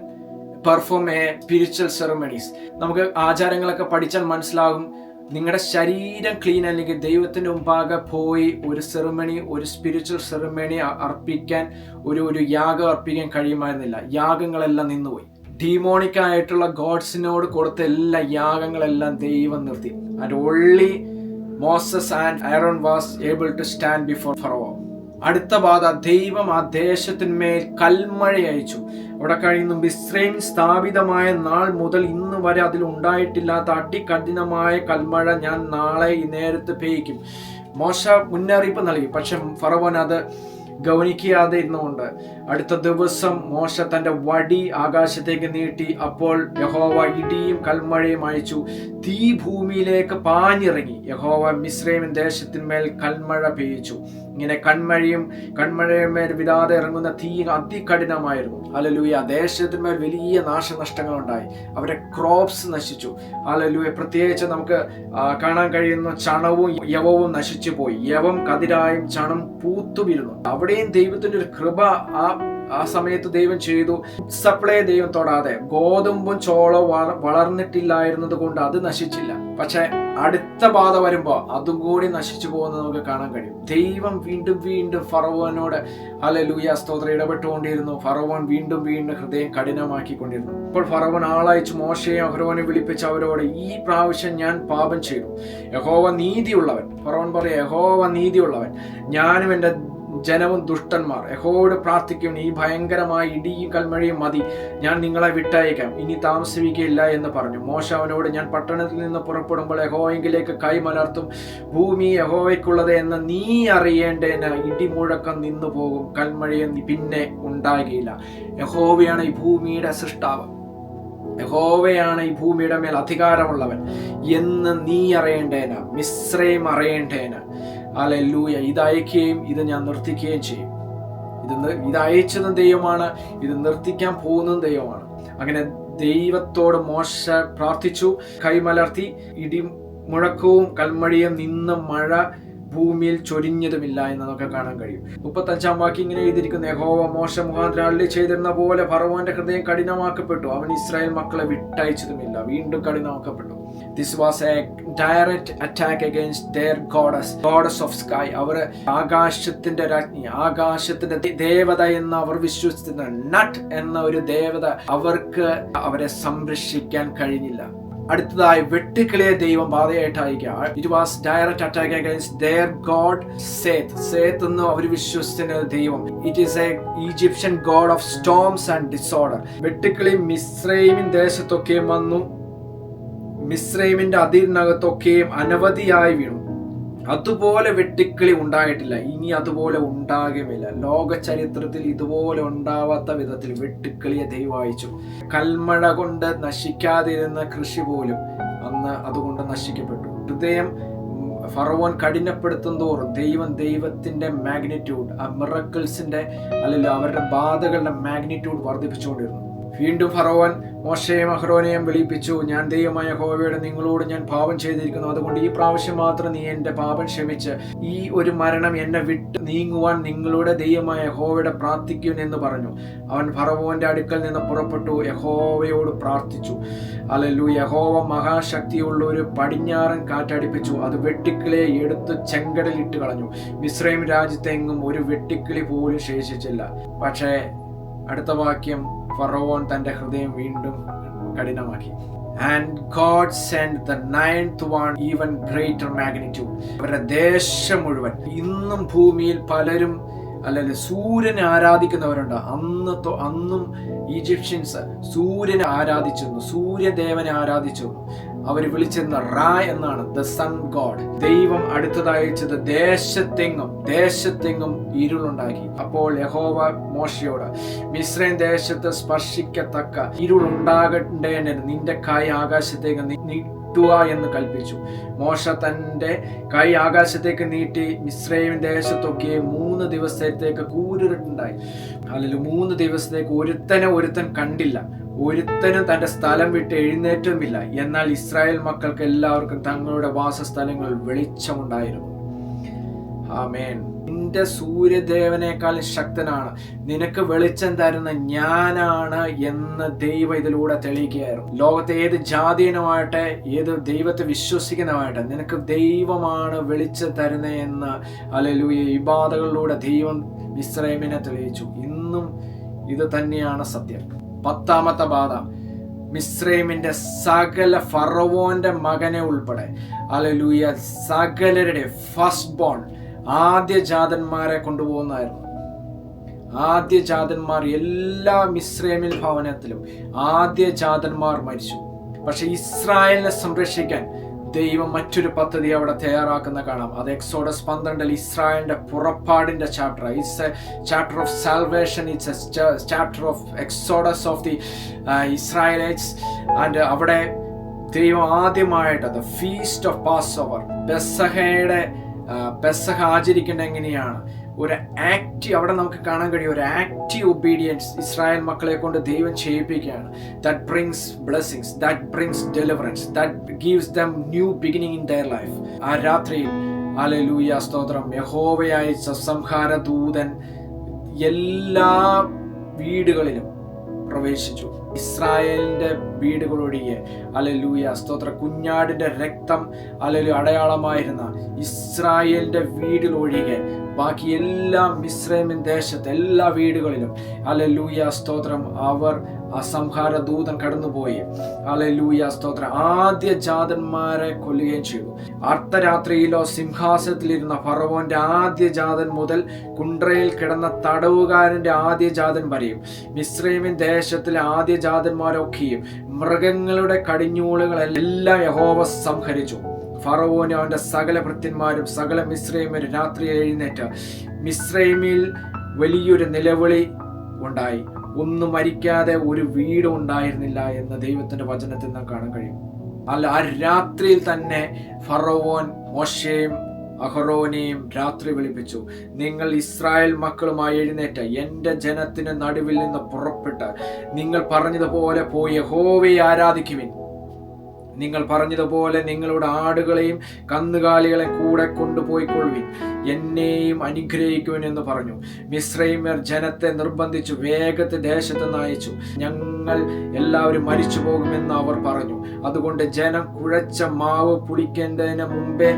perform A spiritual ceremonies. നമുക്ക് ആചാരങ്ങളൊക്കെ പഠിച്ചാൽ മനസ്സിലാകും, നിങ്ങളുടെ ശരീരം ക്ലീൻ അല്ലെങ്കിൽ ദൈവത്തിൻ്റെ മുമ്പാകെ പോയി ഒരു സെറമണി, ഒരു സ്പിരിച്വൽ സെറമണി അർപ്പിക്കാൻ, ഒരു യാഗം അർപ്പിക്കാൻ കഴിയുമായിരുന്നില്ല. യാഗങ്ങളെല്ലാം നിന്നുപോയി. ഡീമോണിക് ആയിട്ടുള്ള ഗോഡ്സിനോട് കൊടുത്ത എല്ലാ യാഗങ്ങളെല്ലാം ദൈവം നിർത്തി. And only Moses and Aaron was able to stand before Pharaoh. അടുത്ത ബാധ, ദൈവം ആ ദേശത്തിന്മേൽ കൽമഴ അയച്ചു. അവിടെ കഴിയുന്നു മിസ്രൈം സ്ഥാപിതമായ നാൾ മുതൽ ഇന്ന് വരെ അതിൽ ഉണ്ടായിട്ടില്ലാത്ത അതികഠിനമായ കൽമഴ ഞാൻ നാളെ ഈ നേരത്ത് പെയ്യിക്കും. മോശ മുന്നറിയിപ്പ് നൽകി. പക്ഷെ ഫറവോൻ അത് ഗൗനിക്കാതെ ഇരുന്നുകൊണ്ട് അടുത്ത ദിവസം മോശ തന്റെ വടി ആകാശത്തേക്ക് നീട്ടി. അപ്പോൾ യഹോവ ഇടിയും കൽമഴയും അയച്ചു. തീ ഭൂമിയിലേക്ക് പാഞ്ഞിറങ്ങി. യഹോവ മിസ്രൈമിൻ ദേശത്തിന്മേൽ കൽമഴ പെയ്യിച്ചു. ഇങ്ങനെ കൺമഴയമേൽ വിടാതെ ഇറങ്ങുന്ന തീ അതികഠിനമായിരുന്നു. ഹല്ലേലൂയ. ദേശത്തിന്മേൽ വലിയ നാശനഷ്ടങ്ങൾ ഉണ്ടായി. അവരുടെ ക്രോപ്സ് നശിച്ചു. ഹല്ലേലൂയ. പ്രത്യേകിച്ച് നമുക്ക് കാണാൻ കഴിയുന്ന ചണവും യവവും നശിച്ചു പോയി. യവം കതിരായും ചണം പൂത്തുവിരുന്നു. അവിടെയും ദൈവത്തിന്റെ ഒരു കൃപ ആ സമയത്ത് ദൈവം ചെയ്തു. സപ്ലൈ ദൈവം തൊടാതെ. ഗോതമ്പും ചോളവും വളർന്നിട്ടില്ലായിരുന്നത് കൊണ്ട് അത് നശിച്ചില്ല. പക്ഷെ അടുത്ത ബാധ വരുമ്പോ അതും കൂടി നശിച്ചു പോകുന്നത് നമുക്ക് കാണാൻ കഴിയും. ദൈവം വീണ്ടും ഫറവോനോട് ഹല്ലേലൂയ സ്തോത്രം ഇടപെട്ടുകൊണ്ടിരുന്നു. ഫറവോൻ വീണ്ടും ഹൃദയം കഠിനമാക്കിക്കൊണ്ടിരുന്നു. ഇപ്പോൾ ഫറവോൻ ആളയച്ച് മോശയെയും അഹ്റോനെ വിളിപ്പിച്ച് അവരോട്, ഈ പ്രാവശ്യം ഞാൻ പാപം ചെയ്തു. യഹോവ നീതിയുള്ളവൻ. ഫറവോൻ പറയാം, യഹോവ നീതിയുള്ളവൻ, ഞാനും എൻ്റെ ജനവും ദുഷ്ടന്മാർ. യഹോവയോട് പ്രാർത്ഥിക്കും, ഈ ഭയങ്കരമായ ഇടിയും കൽമഴയും മതി, ഞാൻ നിങ്ങളെ വിട്ടയക്കാം, ഇനി താമസിക്കുകയില്ല എന്ന് പറഞ്ഞു. മോശ അവനോട്, ഞാൻ പട്ടണത്തിൽ നിന്ന് പുറപ്പെടുമ്പോൾ യഹോവയെങ്കിലേക്ക് കൈമലർത്തും. ഭൂമി യഹോവയ്ക്കുള്ളത് എന്ന് നീ അറിയേണ്ടതിന് ഇടിമുഴക്കം നിന്നു പോകും, കൽമഴയും പിന്നെ ഉണ്ടാകുകയില്ല. യഹോവയാണ് ഈ ഭൂമിയുടെ സൃഷ്ടാവ്. യഹോവയാണ് ഈ ഭൂമിയുടെ മേൽ അധികാരമുള്ളവൻ എന്ന് നീ അറിയേണ്ടേന്, മിസ്രൈം അറിയേണ്ടേന്. ഹല്ലേലൂയ. ഇത് അയക്കുകയും ഇത് ഞാൻ നിർത്തിക്കുകയും ചെയ്യും. ഇത് അയച്ചതും ദൈവമാണ്, ഇത് നിർത്തിക്കാൻ പോകുന്നതും ദൈവമാണ്. അങ്ങനെ ദൈവത്തോട് മോശ പ്രാർത്ഥിച്ചു, കൈമലർത്തി. ഇടിമുഴക്കവും കൽമഴയും നിന്ന് മഴ ഭൂമിയിൽ ചൊരിഞ്ഞതുമില്ല എന്ന് നമുക്ക് കാണാൻ കഴിയും. 35-ാം വാക്യം ഇങ്ങനെ എഴുതിയിരിക്കുന്നു, യഹോവ മോശ മുഖാന്തരം അരുളി ചെയ്തിരുന്ന പോലെ ഫറവോന്റെ ഹൃദയം കഠിനമാക്കപ്പെട്ടു, അവൻ ഇസ്രായേൽ മക്കളെ വിട്ടയച്ചതുമില്ല. വീണ്ടും കഠിനമാക്കപ്പെട്ടു. This was a direct attack against their goddess of sky. അവർ ആകാശത്തിന്റെ രാജ്ഞി, ആകാശത്തിന്റെ ദേവത എന്ന് അവർ വിശ്വസിക്കുന്ന നട്ട് എന്ന ഒരു ദേവത, അവർക്ക് അവരെ സംരക്ഷിക്കാൻ കഴിഞ്ഞില്ല. അടുത്തതായി വെട്ടുക്കിളിയെ ദൈവം ബാധയായിട്ട് അയക്കുക. It was direct attack against their god Seth എന്ന് അവർ വിശ്വസിക്കുന്ന ദൈവം. It is a Egyptian god of storms and disorder. വെട്ടുക്കിളി മിസ്രൈമിൻ ദേശത്തൊക്കെയും വന്നു. മിസ്രൈമിന്റെ അതിരിനകത്തൊക്കെയും അനവധിയായി വീണു. അതുപോലെ വെട്ടുക്കിളി ഉണ്ടായിട്ടില്ല, ഇനി അതുപോലെ ഉണ്ടാകുമില്ല. ലോക ചരിത്രത്തിൽ ഇതുപോലെ ഉണ്ടാവാത്ത വിധത്തിൽ വെട്ടുക്കിളിയെ ദൈവം അയച്ചു. കൽമഴ കൊണ്ട് നശിക്കാതിരുന്ന കൃഷി പോലും അന്ന് അതുകൊണ്ട് നശിക്കപ്പെട്ടു. ഹൃദയം ഫറവോൻ കഠിനപ്പെടുത്തും തോറും ദൈവത്തിന്റെ മാഗ്നിറ്റ്യൂഡ്, ആ മിറക്കിൾസിന്റെ അല്ലെങ്കിൽ അവരുടെ ബാധകളുടെ മാഗ്നിറ്റ്യൂഡ് വർദ്ധിപ്പിച്ചുകൊണ്ടിരുന്നു. വീണ്ടും ഫറവോൻ മോശയെയും അഹ്റോനെയും വിളിപ്പിച്ചു, ഞാൻ ദൈവമായ യഹോവയോട് നിങ്ങളോട് ഞാൻ പാപം ചെയ്തിരിക്കുന്നു, അതുകൊണ്ട് ഈ പ്രാവശ്യം മാത്രം നീ എൻ്റെ പാപം ക്ഷമിച്ച് ഈ ഒരു മരണം എന്നെ വിട്ട് നീങ്ങുവാൻ നിങ്ങളുടെ ദൈവമായ യഹോവയോട് പ്രാർത്ഥിക്കും എന്ന് പറഞ്ഞു. അവൻ ഫറവോന്റെ അടുക്കൽ നിന്ന് പുറപ്പെട്ടു യഹോവയോട് പ്രാർത്ഥിച്ചു. ഹല്ലേലൂയ. യഹോവ മഹാശക്തിയുള്ള ഒരു പടിഞ്ഞാറൻ കാറ്റടിപ്പിച്ചു, അത് വെട്ടുക്കിളിയെ എടുത്ത് ചെങ്കടലിട്ട് കളഞ്ഞു. മിസ്രൈം രാജ്യത്തെങ്ങും ഒരു വെട്ടുക്കിളി പോലും ശേഷിച്ചില്ല. പക്ഷേ അടുത്ത വാക്യം, ഫറവോൻ തന്റെ ഹൃദയം വീണ്ടും കഠിനമാക്കി. And God sent the 9th one, even greater magnitude. അവരുടെ ദേശം മുഴുവൻ, ഇന്നും ഭൂമിയിൽ പലരും അല്ലെങ്കിൽ സൂര്യനെ ആരാധിക്കുന്നവരുണ്ട്. അന്നും ഈജിപ്ഷ്യൻസ് സൂര്യനെ ആരാധിച്ചിരുന്നു, സൂര്യദേവനെ ആരാധിച്ചിരുന്നു. അവർ വിളിച്ചിരുന്ന റാ എന്നാണ്, ദ സൺ ഗോഡ്. ദൈവം അടുത്തതയച്ചത് ദേശത്തെങ്ങും ഇരുളുണ്ടാക്കി. അപ്പോൾ യഹോവ മോശയോട്, മിസ്രൈം ദേശത്ത് സ്പർശിക്കത്തക്ക ഇരുളുണ്ടാകേണ്ടതിന് നിന്റെ കൈ ആകാശത്തേക്ക് നീട്ടുക എന്ന് കൽപ്പിച്ചു. മോശ തന്റെ കൈ ആകാശത്തേക്ക് നീട്ടി. മിസ്രൈം ദേശത്തൊക്കെ 3 ദിവസത്തേക്ക് കൂരിരുട്ടുണ്ടായി. അല്ലെങ്കിൽ 3 ദിവസത്തേക്ക് ഒരുത്തൻ കണ്ടില്ല. ഒരുത്തനും തന്റെ സ്ഥലം വിട്ട് എഴുന്നേറ്റുമില്ല. എന്നാൽ ഇസ്രായേൽ മക്കൾക്ക് എല്ലാവർക്കും തങ്ങളുടെ വാസസ്ഥലങ്ങളിൽ വെളിച്ചമുണ്ടായിരുന്നു. ആമേൻ. നിന്റെ സൂര്യദേവനേക്കാൾ ശക്തനാണ്, നിനക്ക് വെളിച്ചം തരുന്ന ഞാനാണ് എന്ന് ദൈവം ഇതിലൂടെ തെളിയിക്കുകയായിരുന്നു. ലോകത്തെ ഏത് ജാതീയനുമായിട്ട്, ഏത് ദൈവത്തെ വിശ്വസിക്കുന്നതായിട്ട്, നിനക്ക് ദൈവമാണ് വെളിച്ചം തരുന്നത് എന്ന് ഹല്ലേലൂയ ഈ ബാധകളിലൂടെ ദൈവം മിസ്രയീമിനെ തെളിയിച്ചു. ഇന്നും ഇത് തന്നെയാണ് സത്യം. 10ാമത്തെ ബാധ, മിസ്രയീമിന്റെ സകല ഫറവോന്റെ മകനെ ഉൾപ്പെടെ ഹല്ലേലൂയ സകലരുടെ ഫസ്റ്റ് ബോൺ ആദ്യജാതന്മാരെ കൊണ്ടുപോകുന്നതായിരുന്നു. ആദ്യജാതന്മാർ എല്ലാ മിസ്രയീമിൽ ഭവനത്തിലും ആദ്യജാതന്മാർ മരിച്ചു. പക്ഷെ ഇസ്രായേലിനെ സംരക്ഷിക്കാൻ ദൈവം മറ്റൊരു പദ്ധതി അവിടെ തയ്യാറാക്കുന്ന കാണാം. അത് എക്സോഡസ് 12 ഇസ്രായേലിന്റെ പുറപ്പാടിന്റെ chapter. It's a chapter of salvation, it's a chapter of Exodus of the Israelites. And അവിടെ ദൈവം ആദ്യമായിട്ട് the feast of Passover, പെസഹ ആചരിക്കേണ്ട എങ്ങനെയാണ്, ഒരു ആക്റ്റീവ്, അവിടെ നമുക്ക് കാണാൻ കഴിയും ഒരു ആക്റ്റീവ് ഒബീഡിയൻസ് ഇസ്രായേൽ മക്കളെ കൊണ്ട് ദൈവം ചെയ്യിപ്പിക്കുകയാണ്. That brings blessings, that brings deliverance, that gives them new beginning in their life. ആ രാത്രിയിൽ ഹല്ലേലൂയ സ്തോത്രം, യഹോവയായ സംഹാര ദൂതൻ എല്ലാ വീടുകളിലും പ്രവേശിച്ചു. ഇസ്രായേലിന്റെ വീടുകളൊഴികെ ഹല്ലേലൂയ സ്തോത്ര കുഞ്ഞാടിന്റെ രക്തം ഹല്ലേലൂയ അടയാളമായിരുന്ന ഇസ്രായേലിന്റെ വീടിലൊഴികെ ബാക്കി എല്ലാ മിസ്രയീമിൻ ദേശത്തെ എല്ലാ വീടുകളിലും ഹല്ലേലൂയ സ്തോത്രം അവർ ആ സംഹാര ദൂതൻ കടന്നുപോയി. ഹല്ലേലൂയ സ്തോത്രം ആദ്യജാതന്മാരെ കൊല്ലുകയും ചെയ്തു. അർദ്ധരാത്രിയിലോ സിംഹാസനത്തിലിരുന്ന ഫറവോന്റെ ആദ്യജാതൻ മുതൽ കുണ്ട്രയിൽ കിടന്ന തടവുകാരന്റെ ആദ്യജാതൻ വരെയും മിസ്രയീമിൻ ദേശത്തിലെ ആദ്യജാതന്മാരൊക്കെയും മൃഗങ്ങളുടെ കടിഞ്ഞൂളുകളെല്ലാം യഹോവ സംഹരിച്ചു. ഫറവോനും അവന്റെ സകല ഭൃത്യന്മാരും സകല മിസ്രയീമരും രാത്രി എഴുന്നേറ്റ് മിസ്രയീമിൽ വലിയൊരു നിലവിളി ഉണ്ടായി. ഒന്നും മരിക്കാതെ ഒരു വീടും ഉണ്ടായിരുന്നില്ല എന്ന് ദൈവത്തിന്റെ വചനത്തിൽ നിന്ന് കാണാൻ കഴിയും. അല്ല, ആ രാത്രിയിൽ തന്നെ ഫറവോൻ മോശയെയും അഹരോനെയും രാത്രി വിളിപ്പിച്ചു. നിങ്ങൾ ഇസ്രായേൽ മക്കളുമായി എഴുന്നേറ്റ് എൻ്റെ ജനത്തിന് നടുവിൽ നിന്ന് പുറപ്പെട്ട് നിങ്ങൾ പറഞ്ഞതുപോലെ പോയി യഹോവയെ ആരാധിക്കുവിൻ. നിങ്ങൾ പറഞ്ഞതുപോലെ നിങ്ങളുടെ ആടുകളെയും കന്നുകാലികളെയും കൂടെ കൊണ്ടുപോയിക്കൊള്ളുവിൻ, എന്നെയും അനുഗ്രഹിക്കുവിൻ എന്ന് പറഞ്ഞു. മിസ്രയീമ്യർ ജനത്തെ നിർബന്ധിച്ചു വേഗത്തിൽ ദേശത്ത് നയിച്ചു. ഞങ്ങൾ എല്ലാവരും മരിച്ചു പോകുമെന്ന് അവർ പറഞ്ഞു. അതുകൊണ്ട് ജനം കുഴച്ച മാവ് പുളിക്കേണ്ടതിന് മുമ്പേ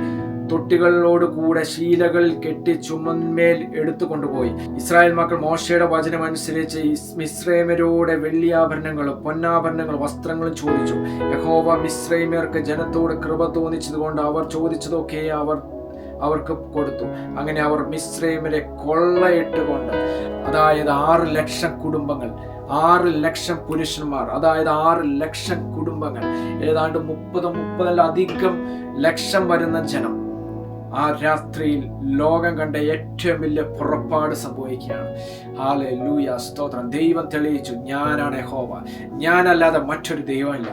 തൊട്ടികളോട് കൂടെ ശീലകളിൽ കെട്ടി ചുമന്മേൽ എടുത്തു കൊണ്ടുപോയി. ഇസ്രായേൽ മക്കൾ മോശയുടെ വചനം അനുസരിച്ച് മിസ്രയീമ്യരോടെ വെള്ളിയാഭരണങ്ങളും പൊന്നാഭരണങ്ങളും വസ്ത്രങ്ങളും ചോദിച്ചു. യഹോവ മിസ്രയീമ്യർക്ക് ജനത്തോട് കൃപ തോന്നിച്ചതുകൊണ്ട് അവർ ചോദിച്ചതൊക്കെ അവർക്ക് കൊടുത്തു. അങ്ങനെ അവർ മിസ്രയീമ്യരെ കൊള്ളയിട്ടുകൊണ്ട്, അതായത് 6 ലക്ഷം കുടുംബങ്ങൾ, 6 ലക്ഷം പുരുഷന്മാർ, അതായത് 6 ലക്ഷം കുടുംബങ്ങൾ, ഏതാണ്ട് 30-30-ലധികം ലക്ഷം വരുന്ന ജനം ആ രാത്രിയിൽ ലോകം കണ്ട ഏറ്റവും വലിയ പുറപ്പാട് സംഭവിക്കുകയാണ്. ഹല്ലേലൂയ സ്തോത്രം. ദൈവം തെളിയിച്ചു, ഞാനാണ് യഹോവ, ഞാനല്ലാതെ മറ്റൊരു ദൈവമില്ല.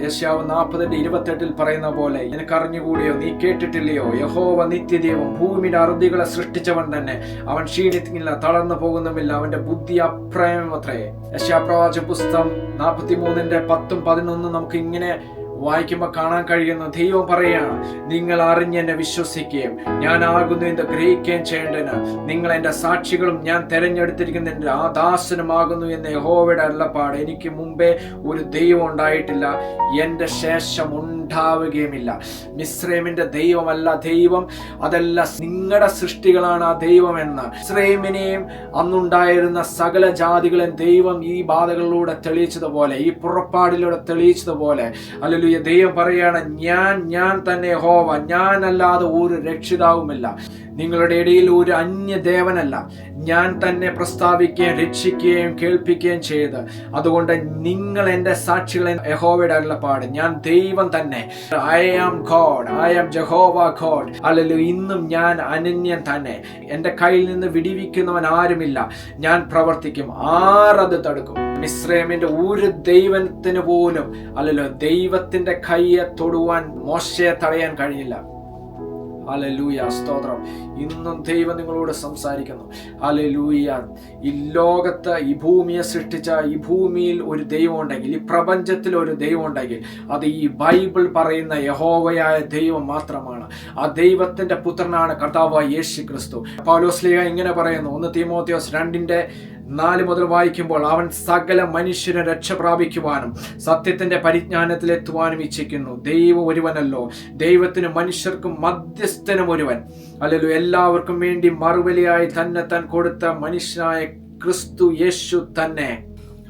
യെശയ്യാവ് 40:28 പറയുന്ന പോലെ, നിനക്കറിഞ്ഞുകൂടിയോ, നീ കേട്ടിട്ടില്ലയോ, യഹോവ നിത്യദൈവം, ഭൂമിയുടെ അറുതികളെ സൃഷ്ടിച്ചവൻ തന്നെ, അവൻ ക്ഷീണിക്കുന്നില്ല, തളർന്നു പോകുന്നുമില്ല, അവന്റെ ബുദ്ധി അപ്രയമത്രേ. യെശയ്യാ പ്രവാചക പുസ്തകം 43:10-11 നമുക്ക് ഇങ്ങനെ വായിക്കുമ്പോൾ കാണാൻ കഴിയുന്നു. ദൈവം പറയുകയാണ്, നിങ്ങൾ അറിഞ്ഞെന്നെ വിശ്വസിക്കുകയും ഞാനാകുന്നു എന്ന് ഗ്രഹിക്കുകയും ചെയ്യേണ്ടതിന് നിങ്ങൾ എൻ്റെ സാക്ഷികളും ഞാൻ തെരഞ്ഞെടുത്തിരിക്കുന്ന എൻ്റെ ആ ദാസനുമാകുന്നു എന്ന് യഹോവയുടെ അരുളപ്പാട്. എനിക്ക് മുമ്പേ ഒരു ദൈവം ഉണ്ടായിട്ടില്ല, എൻ്റെ ശേഷം ഉണ്ടാവുകയുമില്ല. മിസ്രയീമിന്റെ ദൈവമല്ല ദൈവം, അതല്ല നിങ്ങളുടെ സൃഷ്ടികളാണ് ആ ദൈവമെന്ന് മിസ്രയീമിനെയും അന്നുണ്ടായിരുന്ന സകല ജാതികളെയും ദൈവം ഈ ബാധകളിലൂടെ തെളിയിച്ചതുപോലെ, ഈ പുറപ്പാടിലൂടെ തെളിയിച്ചതുപോലെ, അല്ലെങ്കിൽ ദൈവം പറയാണ്, ഞാൻ തന്നെ യഹോവ, ഞാനല്ലാതെ ഒരു രക്ഷിതാവുമില്ല, നിങ്ങളുടെ ഇടയിൽ ഒരു അന്യദേവനല്ല, ഞാൻ തന്നെ പ്രസ്താവിക്കുകയും രക്ഷിക്കുകയും കേൾപ്പിക്കുകയും ചെയ്ത്, അതുകൊണ്ട് നിങ്ങൾ എൻ്റെ സാക്ഷികളെ. യഹോവയുടെ അരുളപ്പാട്, ഞാൻ ദൈവം തന്നെ, I am God, I am Jehovah God. Hallelujah. ഇന്നും ഞാൻ അനന്യൻ തന്നെ, എൻ്റെ കയ്യിൽ നിന്ന് വിടിവിക്കുന്നവൻ ആരുമില്ല, ഞാൻ പ്രവർത്തിക്കും, ആരത് തടുക്കും. മിസ്രയീമിന്റെ ഒരു ദൈവത്തിന് പോലും അല്ലല്ലോ ദൈവത്തിന്റെ കയ്യെ തൊടുവാൻ മോശയെ തടയാൻ കഴിഞ്ഞില്ല. ഹല്ലേലൂയ, സ്തോത്രം. ഇന്നും ദൈവം നിങ്ങളോട് സംസാരിക്കുന്നു. ഹല്ലേലൂയ. ഈ ലോകത്ത്, ഈ ഭൂമിയെ സൃഷ്ടിച്ച, ഈ ഭൂമിയിൽ ഒരു ദൈവം ഉണ്ടെങ്കിൽ, ഈ പ്രപഞ്ചത്തിൽ ഒരു ദൈവം ഉണ്ടെങ്കിൽ, അത് ഈ ബൈബിൾ പറയുന്ന യഹോവയായ ദൈവം മാത്രമാണ്. ആ ദൈവത്തിന്റെ പുത്രനാണ് കർത്താവായ യേശു ക്രിസ്തു. പൗലോസ്ലീഹ ഇങ്ങനെ പറയുന്നു, 1 തീമോഥെയോസ് 2:4 മുതൽ വായിക്കുമ്പോൾ, അവൻ സകല മനുഷ്യരെ രക്ഷ പ്രാപിക്കുവാനും സത്യത്തിന്റെ പരിജ്ഞാനത്തിലെത്തുവാനും ഇച്ഛിക്കുന്നു. ദൈവം ഒരുവനല്ലോ, ദൈവത്തിനും മനുഷ്യർക്കും മധ്യസ്ഥനും ഒരുവൻ. അല്ലെങ്കിൽ എല്ലാവർക്കും വേണ്ടി മറുബലിയായി തന്നെ താൻ കൊടുത്ത മനുഷ്യനായ ക്രിസ്തു യേശു തന്നെ.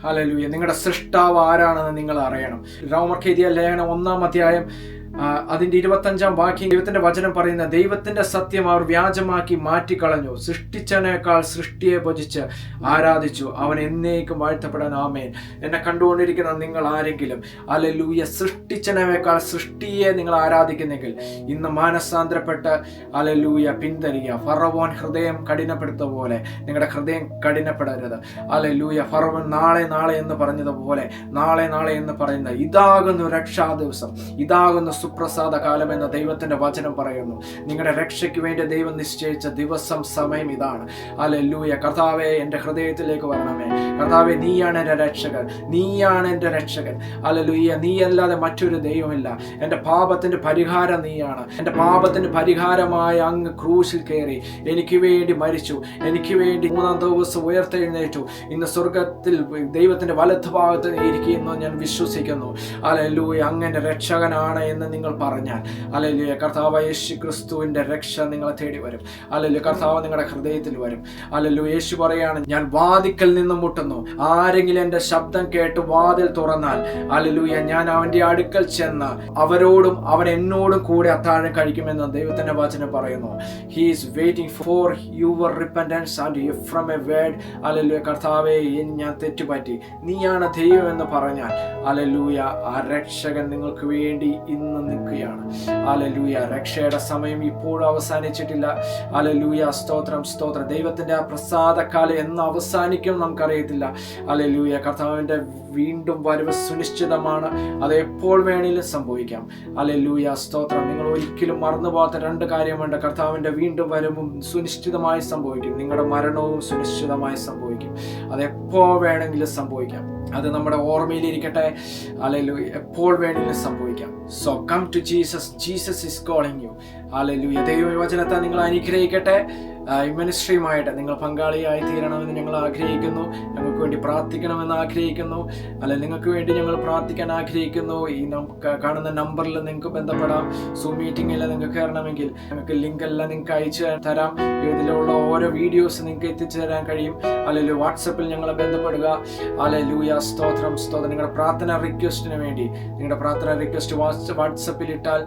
ഹല്ലേലൂയ. നിങ്ങളുടെ സൃഷ്ടാവ് ആരാണെന്ന് നിങ്ങൾ അറിയണം. റോമർക്ക് എഴുതിയ ലേഖനം 1-ാം അധ്യായം അതിന്റെ 25-ാം വാക്യം ദൈവത്തിന്റെ വചനം പറയുന്ന, ദൈവത്തിന്റെ സത്യം അവർ വ്യാജമാക്കി മാറ്റിക്കളഞ്ഞു, സൃഷ്ടിച്ചതിനേക്കാൾ സൃഷ്ടിയെ ഭജിച്ച് ആരാധിച്ചു, അവൻ എന്നേക്കും വാഴ്ത്തപ്പെടാൻ. ആമേൻ. എന്നെ കണ്ടുകൊണ്ടിരിക്കുന്ന നിങ്ങൾ ആരെങ്കിലും ഹല്ലേലൂയ സൃഷ്ടിച്ചതിനേക്കാൾ സൃഷ്ടിയെ നിങ്ങൾ ആരാധിക്കുന്നെങ്കിൽ ഇന്ന് മാനസാന്തരപ്പെട്ട് ഹല്ലേലൂയ പിന്തിരിയുക. ഫറവോൻ ഹൃദയം കഠിനപ്പെടുത്ത പോലെ നിങ്ങളുടെ ഹൃദയം കഠിനപ്പെടരുത്. ഹല്ലേലൂയ. ഫറവോൻ നാളെ നാളെ എന്ന് പറഞ്ഞതുപോലെ നാളെ നാളെ എന്ന് പറയുന്ന ഇതാകുന്നു രക്ഷാ ദിവസം, ഇതാകുന്നു സുപ്രസാദ കാലം എന്ന ദൈവത്തിന്റെ വചനം പറയുന്നു. നിങ്ങളുടെ രക്ഷയ്ക്ക് വേണ്ടി ദൈവം നിശ്ചയിച്ച ദിവസം, സമയം ഇതാണ്. ഹല്ലേലൂയ. കർത്താവേ, എൻ്റെ ഹൃദയത്തിലേക്ക് വരണമേ. കർത്താവേ, നീയാണ് എൻ്റെ രക്ഷകൻ, നീയാണ് എൻ്റെ രക്ഷകൻ. ഹല്ലേലൂയ. നീയല്ലാതെ മറ്റൊരു ദൈവമില്ല. എൻ്റെ പാപത്തിന്റെ പരിഹാരം നീയാണ്. എൻ്റെ പാപത്തിന് പരിഹാരമായ അങ്ങ് ക്രൂശിൽ കയറി എനിക്ക് വേണ്ടി മരിച്ചു, എനിക്ക് വേണ്ടി 3-ാം ദിവസം ഉയർത്തെഴുന്നേറ്റു. ഇന്ന് സ്വർഗത്തിൽ ദൈവത്തിന്റെ വലത്ത് ഭാഗത്ത് ഇരിക്കുന്നു ഞാൻ വിശ്വസിക്കുന്നു. ഹല്ലേലൂയ. അങ്ങ് രക്ഷകനാണ് എന്ന് നിങ്ങൾ പറഞ്ഞാൽ ഹല്ലേലൂയ, കർത്താവ് യേശു ക്രിസ്തുവിന്റെ രക്ഷ നിങ്ങളെ തേടി വരും. ഹല്ലേലൂയ. കർത്താവ് നിങ്ങളുടെ ഹൃദയത്തിൽ വരും. ഹല്ലേലൂയ. യേശു പറയാണ്, ഞാൻ വാതിക്കൽ നിന്ന് മുട്ടുന്നു, ആരെങ്കിലും എൻ്റെ ശബ്ദം കേട്ട് വാതിൽ തുറന്നാൽ ഹല്ലേലൂയ, ഞാൻ അവന്റെ അടുക്കൽ ചെന്ന് അവരോടും അവൻ എന്നോടും കൂടെ അത്താഴം കഴിക്കുമെന്ന് ദൈവത്തിന്റെ വചനം പറയുന്നു. He is waiting for your repentance and from A word. Hallelujah. കർത്താവേ, ഞാൻ തെറ്റുപറ്റി, നീയാണ് ദൈവം എന്ന് പറഞ്ഞാൽ ഹല്ലേലൂയ, ആ രക്ഷകൻ നിങ്ങൾക്ക് വേണ്ടി ഇന്ന് നിൽക്കുകയാണ്. ഹല്ലേലൂയ. രക്ഷയുടെ സമയം ഇപ്പോഴും അവസാനിച്ചിട്ടില്ല. ഹല്ലേലൂയ. സ്തോത്രം, സ്തോത്രം. ദൈവത്തിന്റെ ആ പ്രസാദകാലം എന്ന് അവസാനിക്കും നമുക്കറിയത്തില്ല. ഹല്ലേലൂയ. കർത്താവിന്റെ വീണ്ടും വരവ് സുനിശ്ചിതമാണ്. അത് എപ്പോൾ വേണമെങ്കിലും സംഭവിക്കാം. ഹല്ലേലൂയ. സ്തോത്രം. നിങ്ങൾ ഒരിക്കലും മറന്നുപോകാത്ത 2 കാര്യമുണ്ട്. കർത്താവിന്റെ വീണ്ടും വരവും സുനിശ്ചിതമായി സംഭവിക്കും. നിങ്ങളുടെ മരണവും സുനിശ്ചിതമായി സംഭവിക്കും. അത് എപ്പോൾ വേണമെങ്കിലും സംഭവിക്കാം. അത് നമ്മുടെ ഓർമ്മയിലിരിക്കട്ടെ. ഹല്ലേലൂയ. എപ്പോൾ വേണമെങ്കിലും സംഭവിക്കാം. So come to Jesus. Jesus is calling you. Hallelujah. ദൈവവചനത്തെ നിങ്ങൾ അനുഗ്രഹിക്കട്ടെ. ഈ മിനിസ്ട്രിയുമായിട്ട് നിങ്ങൾ പങ്കാളിയായി തീരണമെന്ന് ഞങ്ങൾ ആഗ്രഹിക്കുന്നു. ഞങ്ങൾക്ക് വേണ്ടി പ്രാർത്ഥിക്കണമെന്ന് ആഗ്രഹിക്കുന്നു. നിങ്ങൾക്ക് വേണ്ടി ഞങ്ങൾ പ്രാർത്ഥിക്കാൻ ആഗ്രഹിക്കുന്നു. ഈ കാണുന്ന നമ്പറിൽ നിങ്ങൾക്ക് ബന്ധപ്പെടാം. സൂം മീറ്റിങ്ങിൽ നിങ്ങൾക്ക് കയറണമെങ്കിൽ ഞങ്ങൾക്ക് ലിങ്ക് എല്ലാം നിങ്ങൾക്ക് അയച്ചു തരാം. ഇതിലുള്ള ഓരോ വീഡിയോസ് നിങ്ങൾക്ക് എത്തിച്ചു തരാൻ കഴിയും. അല്ലെങ്കിൽ വാട്സപ്പിൽ ഞങ്ങളെ ബന്ധപ്പെടുക. ഹല്ലേലൂയ. സ്തോത്രം, സ്തോത്രം. നിങ്ങളുടെ പ്രാർത്ഥന റിക്വസ്റ്റിന് വേണ്ടി നിങ്ങളുടെ പ്രാർത്ഥന റിക്വസ്റ്റ് വാട്സപ്പിൽ ഇട്ടാൽ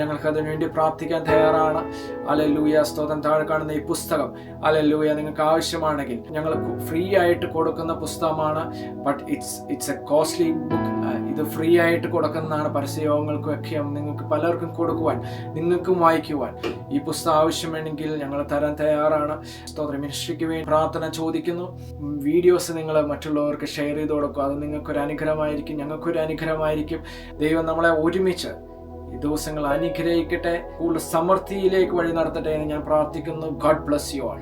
ഞങ്ങൾക്ക് അതിനു വേണ്ടി പ്രാർത്ഥിക്കാൻ തയ്യാറാണ്. ഹല്ലേലൂയ. സ്തോത്രം. താഴെ കാണുന്ന ഈ പുസ്തകം ഹല്ലേലൂയ നിങ്ങൾക്ക് ആവശ്യമാണെങ്കിൽ ഞങ്ങൾ ഫ്രീ ആയിട്ട് കൊടുക്കുന്ന പുസ്തകമാണ്. But it's A costly book. ഇത് ഫ്രീ ആയിട്ട് കൊടുക്കുന്നതാണ്. പരസ്യയോഗങ്ങൾക്കൊക്കെ നിങ്ങൾക്ക് പലർക്കും കൊടുക്കുവാൻ, നിങ്ങൾക്കും വായിക്കുവാൻ ഈ പുസ്തകം ആവശ്യമാണെങ്കിൽ ഞങ്ങൾ തരാൻ തയ്യാറാണ്. സ്തോത്രം. മിനിസ്ട്രിക്ക് വേണ്ടി പ്രാർത്ഥന ചോദിക്കുന്നു. വീഡിയോസ് നിങ്ങൾ മറ്റുള്ളവർക്ക് ഷെയർ ചെയ്ത് കൊടുക്കുക. അത് നിങ്ങൾക്കൊരു അനുഗ്രഹമായിരിക്കും, ഞങ്ങൾക്കൊരു അനുഗ്രഹമായിരിക്കും. ദൈവം നമ്മളെ ഒരുമിച്ച് ഈ ദിവസങ്ങൾ അനുഗ്രഹിക്കട്ടെ, കൂടുതൽ സമൃദ്ധിയിലേക്ക് വഴി നടത്തട്ടെ എന്ന് ഞാൻ പ്രാർത്ഥിക്കുന്നു. God bless you all.